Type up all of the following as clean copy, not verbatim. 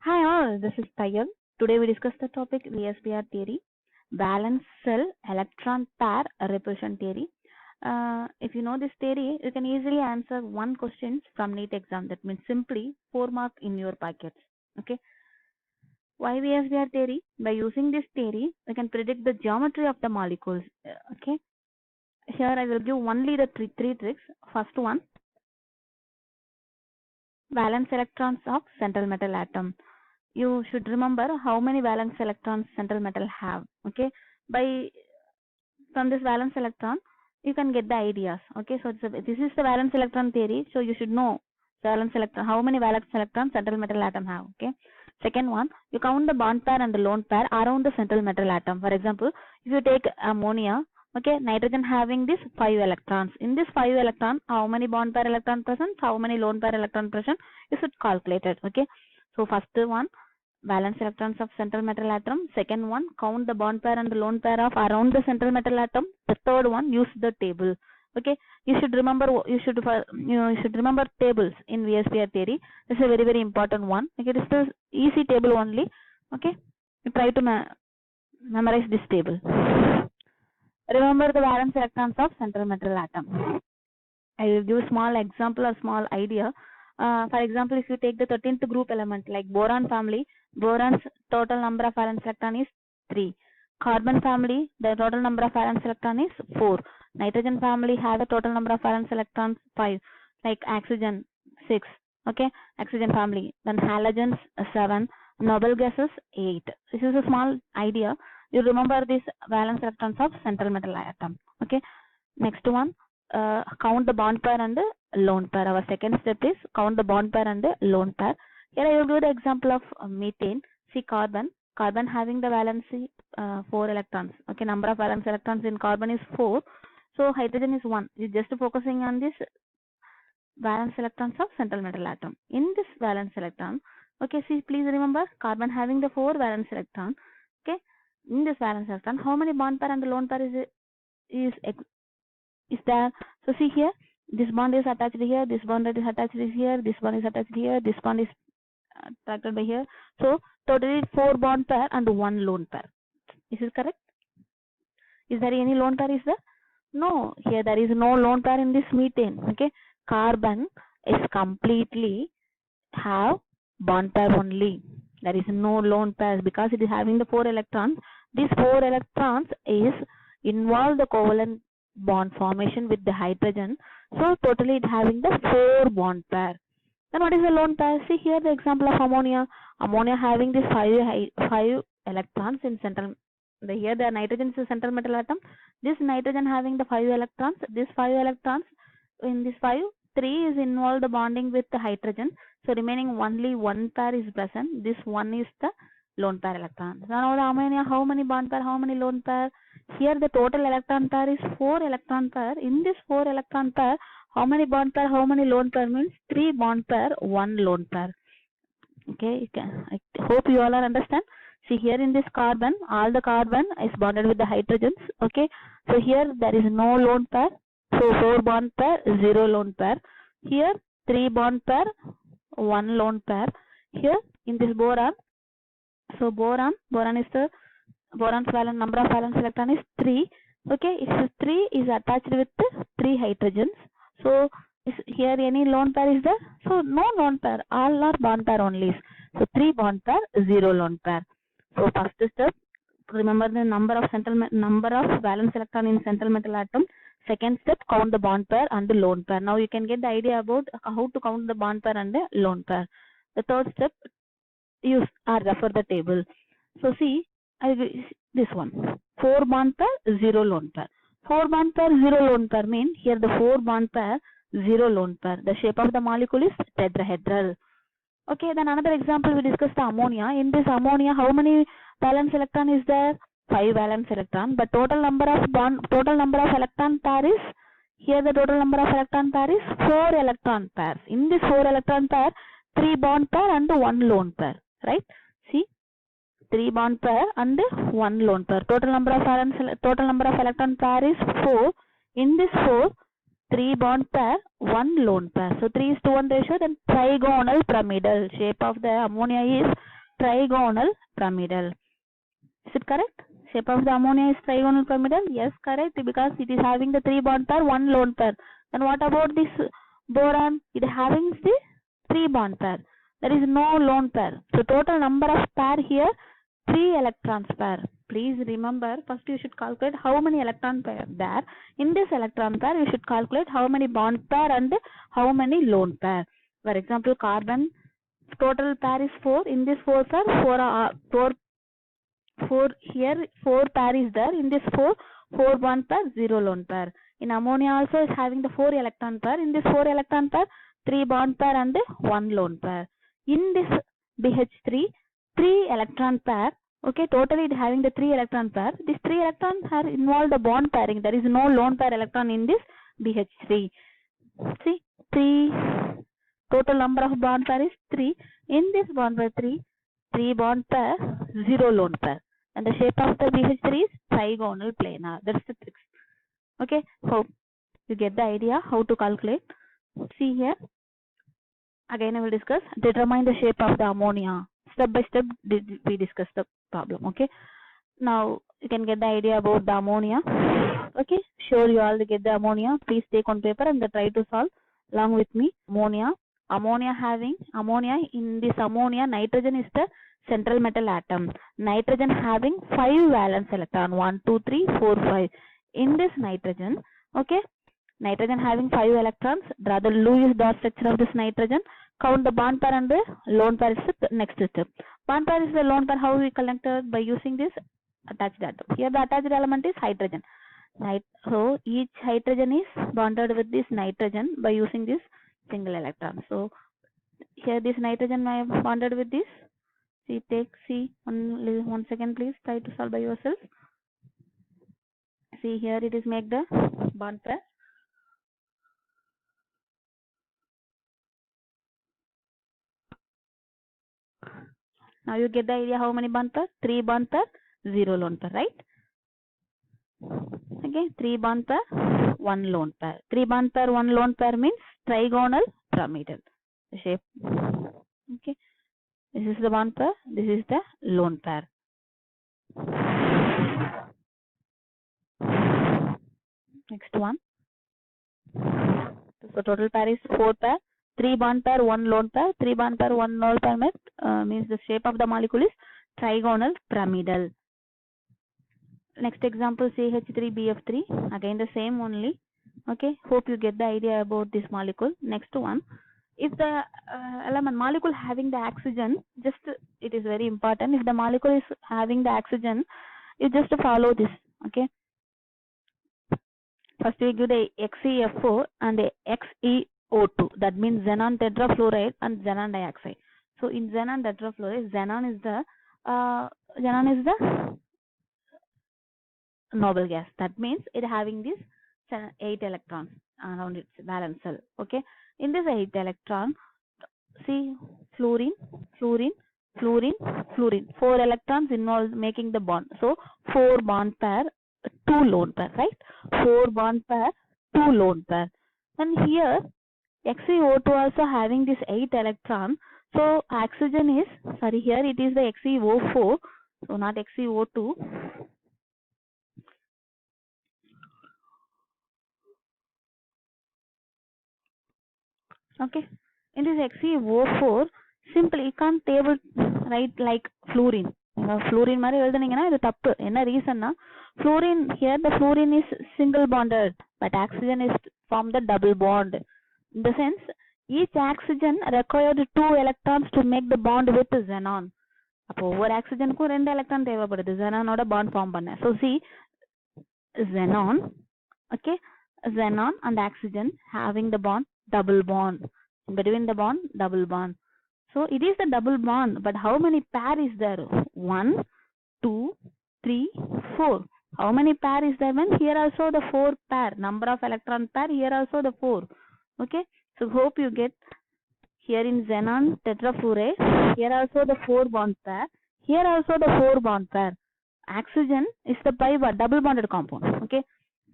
Hi all, this is Tayal. Today we discuss the topic VSEPR theory, valence shell electron pair repulsion theory. If you know this theory, you can easily answer one question from NEET exam. That means simply 4 mark in your packets. Okay. Why VSEPR theory? By using this theory, we can predict the geometry of the molecules. Okay. Here I will give only the three tricks. First one, valence electrons of central metal atom. You should remember how many valence electrons central metal have. Okay, from this valence electron you can get the ideas. Okay, so this is the valence electron theory, so you should know valence electron, how many valence electrons central metal atom have. Okay, second one, you count the bond pair and the lone pair around the central metal atom. For example, if you take ammonia, okay, nitrogen having this 5 electrons. In this 5 electron, how many bond pair electron present, how many lone pair electron present, you should calculate it. Okay, so first one, valence electrons of central metal atom. Second one, count the bond pair and the lone pair of around the central metal atom. The third one, use the table. Okay, you should remember tables in VSEPR theory. This is a very important one. Okay, this is the easy table only. Okay, you try to memorize this table. Remember the valence electrons of central metal atom. I will give a small example or small idea. For example, if you take the 13th group element like boron family, boron's total number of valence electron is 3. Carbon family, the total number of valence electron is 4. Nitrogen family have a total number of valence electrons 5. Like oxygen 6. Okay, oxygen family. Then halogens 7. Noble gases 8. This is a small idea. You remember these valence electrons of central metal atom. Okay, next one. Count the bond pair and the lone pair. Our second step is count the bond pair and the lone pair. Here I will give the example of methane. See carbon having the valency 4 electrons. Okay, number of valence electrons in carbon is 4. So hydrogen is 1. You just focusing on this valence electrons of central metal atom. In this valence electron, okay, see, please remember carbon having the 4 valence electron. Okay, in this valence electron, how many bond pair and the lone pair is there? So see here, this bond is attached here, this bond is attached here, this bond is attached here, this bond is attracted by here. So totally 4 bond pair and 1 lone pair. Is it correct? Is there any lone pair? Is there? No, here there is no lone pair in this methane. Okay, carbon is completely have bond pair only. There is no lone pair because it is having the 4 electrons. These 4 electrons is involve the covalent bond formation with the hydrogen. So totally it having the 4 bond pair. Then what is the lone pair? See here the example of ammonia. Ammonia having this 5 electrons in central. Here the nitrogen is a central metal atom. This nitrogen having the 5 electrons. This 5 electrons in this 5, 3 is involved the bonding with the hydrogen. So remaining only 1 pair is present. This 1 is the lone pair electron. Now the ammonia, how many bond pair, how many lone pair? Here the total electron pair is 4 electron pair. In this 4 electron pair, how many bond pair, how many lone pair means 3 bond pair, 1 lone pair. Okay, I hope you all are understand. See here in this carbon, all the carbon is bonded with the hydrogens. Okay, so here there is no lone pair. So 4 bond pair, 0 lone pair. Here 3 bond pair, 1 lone pair. Here in this boron, so boron is the boron's valence number of valence electron is 3. Okay, if 3 is attached with 3 hydrogens. So is here any lone pair is there? So no lone pair, all are bond pair only. So 3 bond pair, 0 lone pair. So first step, remember the number of valence electron in central metal atom. Second step, count the bond pair and the lone pair. Now you can get the idea about how to count the bond pair and the lone pair. The third step, use or refer the table. So see, this one, 4 bond pair, 0 lone pair. 4 bond pair, 0 lone pair mean here the 4 bond pair, 0 lone pair. The shape of the molecule is tetrahedral. Okay, then another example we discussed the ammonia. In this ammonia, how many valence electron is there? 5 valence electron. But total number of electron pair is, here the total number of electron pair is 4 electron pairs. In this 4 electron pair, 3 bond pair and 1 lone pair. Right? See, 3 bond pair and 1 lone pair. Total number of electron pair is 4. In this 4, 3 bond pair, 1 lone pair. So 3:1 ratio. Then trigonal pyramidal. Shape of the ammonia is trigonal pyramidal. Is it correct? Shape of the ammonia is trigonal pyramidal. Yes, correct, because it is having the 3 bond pair, 1 lone pair. Then what about this boron? It having the 3 bond pair. There is no lone pair. So total number of pair here 3 electrons pair. Please remember, first you should calculate how many electron pair there. In this electron pair, you should calculate how many bond pair and how many lone pair. For example, carbon total pair is 4. In this 4 pair, 4 here 4 pair is there. In this 4 bond pair, 0 lone pair. In ammonia also is having the 4 electron pair. In this 4 electron pair, 3 bond pair and 1 lone pair. In this BH3, 3 electron pair. Okay, totally it having the 3 electron pair. This 3 electrons have involved the bond pairing. There is no lone pair electron in this BH3. See, 3 total number of bond pair is 3. In this bond pair 3 bond pair, 0 lone pair. And the shape of the BH3 is trigonal planar. That's the trick. Okay, hope you get the idea how to calculate. See here. Again I will discuss. Determine the shape of the ammonia. Step by step we discuss the problem. Okay. Now you can get the idea about the ammonia. Okay. Sure, you all get the ammonia. Please take on paper and try to solve along with me. Ammonia. In this ammonia, nitrogen is the central metal atom. Nitrogen having 5 valence electron. 1, 2, 3, 4, 5. In this nitrogen, okay, nitrogen having 5 electrons. Draw the Lewis dot structure of this nitrogen. Count the bond pair and the lone pair is the next step. Bond pair is the lone pair. How we connected? By using this attached atom. Here the attached element is hydrogen. So each hydrogen is bonded with this nitrogen by using this single electron. So here this nitrogen I have bonded with this. See, one second please. Try to solve by yourself. See here it is make the bond pair. Now you get the idea how many bond pair? 3 bond pair, 0 lone pair, right? Okay, 3 bond pair, 1 lone pair. 3 bond pair, 1 lone pair means trigonal pyramidal shape. Okay, this is the bond pair, this is the lone pair. Next one. So total pair is 4 pair. 3 bond pair, 1 lone pair. 3 bond pair, 1 lone pair means the shape of the molecule is trigonal pyramidal. Next example, CH3BF3. Again the same only. Okay, hope you get the idea about this molecule. Next one. If the element molecule having the oxygen, just it is very important. If the molecule is having the oxygen, you just follow this. Okay. First we give the XeF4 and the XeO2. That means xenon tetrafluoride and xenon dioxide. So in xenon tetrafluoride, xenon is the noble gas. That means it having this 8 electrons around its valence shell. Okay. In this 8 electron, see fluorine, 4 electrons involved making the bond. So 4 bond pair, 2 lone pair, right? 4 bond pair, 2 lone pair. And here XeO2 also having this 8 electron. So oxygen is, here it is the XeO4, so not XeO2. Okay, in this XeO4, simply you can't table write like fluorine. Fluorine mari எழுதுனீங்கன்னா இது தப்பு. என்ன ரீசன்னா fluorine here the fluorine is single bonded, but oxygen is from the double bond. In the sense, each oxygen required 2 electrons to make the bond with xenon. அப்போ ஒவ்வொரு ஆக்சிஜனுக்கும் 2 electron தேவைப்படுது xenonோட bond form பண்ண. So see, xenon, okay, xenon and oxygen having the bond, double bond. In between the bond, double bond. So it is the double bond, but how many pair is there? 1, 2, 3, 4. How many pair is there? When here also the 4 pair, number of electron pair, here also the 4. Okay, so hope you get. Here in xenon tetrafluoride, here also the 4 bond pair, here also the 4 bond pair. Oxygen is the double bonded compound. Okay,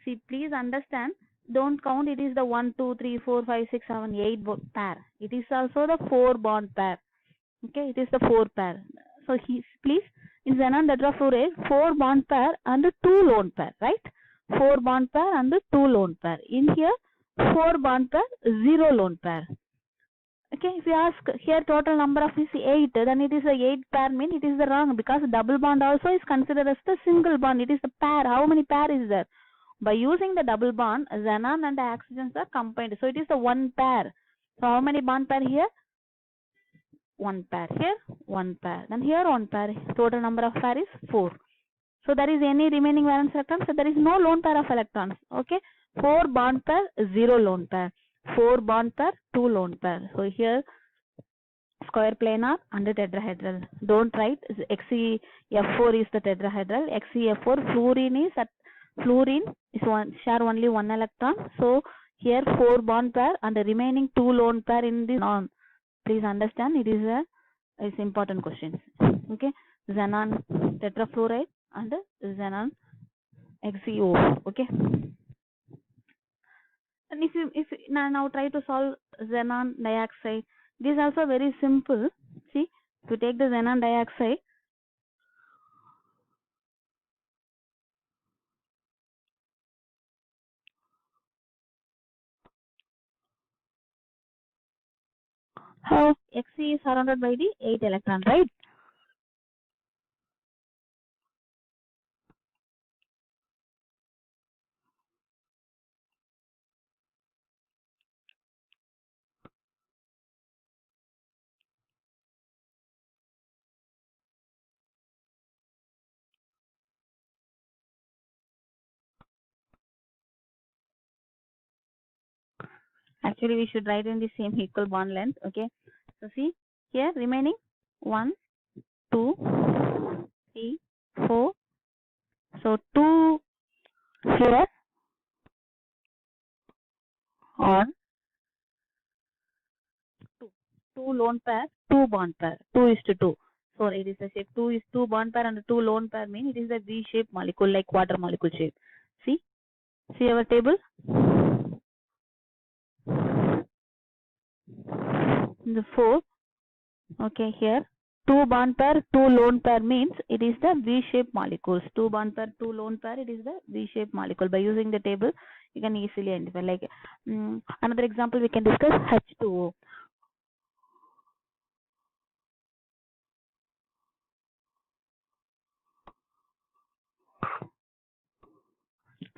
see, please understand, don't count it is the 1, 2, 3, 4, 5, 6, 7, 8 pair. It is also the 4 bond pair. Okay, it is the 4 pair. So please, in xenon tetrafluoride, 4 bond pair and 2 lone pair, right? 4 bond pair and 2 lone pair. In here, 4 bond pair, 0 lone pair. Okay, if you ask here total number of is 8, then it is a 8 pair mean it is the wrong, because double bond also is considered as the single bond. It is the pair. How many pair is there? By using the double bond, xenon and the oxygens are combined. So it is the one pair. So how many bond pair here? One pair. Here, one pair. Then here one pair. Total number of pair is 4. So there is any remaining valence electrons. So there is no lone pair of electrons. Okay. 4 bond pair, 0 lone pair. 4 bond pair, 2 lone pair. So here square planar and tetrahedral. Don't write XeF4 is the tetrahedral. XeF4 fluorine is share only one electron. So here 4 bond pair and the remaining 2 lone pair in this non. Please understand, it is important questions. Okay, xenon tetrafluoride and xenon XeO. Okay. And if you now try to solve xenon dioxide, this is also very simple. See, if you take the xenon dioxide, how Xe is surrounded by the 8 electron, right? Actually, we should write in the same equal bond length. Okay. So see here remaining 1, 2, 3, 4. So 2 here on 2 lone pair, 2 bond pair, 2:2. So it is the shape 2 is 2 bond pair and 2 lone pair mean it is the V-shaped molecule, like water molecule shape. See our table. The 4. Okay, here 2 bond pair, 2 lone pair means it is the V-shaped molecules. 2 bond pair, 2 lone pair, it is the V-shaped molecule. By using the table, you can easily identify. Like another example, we can discuss H2O.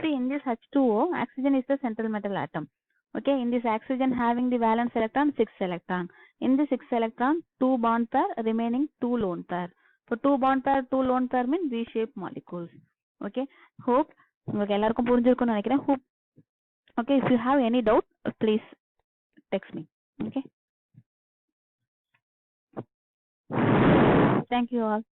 See, in this H2O, oxygen is the central metal atom. Okay, in this oxygen having the valence electron, 6 electron. In the 6 electron, 2 bond pair, remaining 2 lone pair. So 2 bond pair, 2 lone pair mean V-shaped molecules. Okay, hope okay, எல்லாருக்கும் புரிஞ்சிருக்கும்னு நினைக்கிறேன். Hope. Okay, if you have any doubt, please text me. Okay. Thank you all.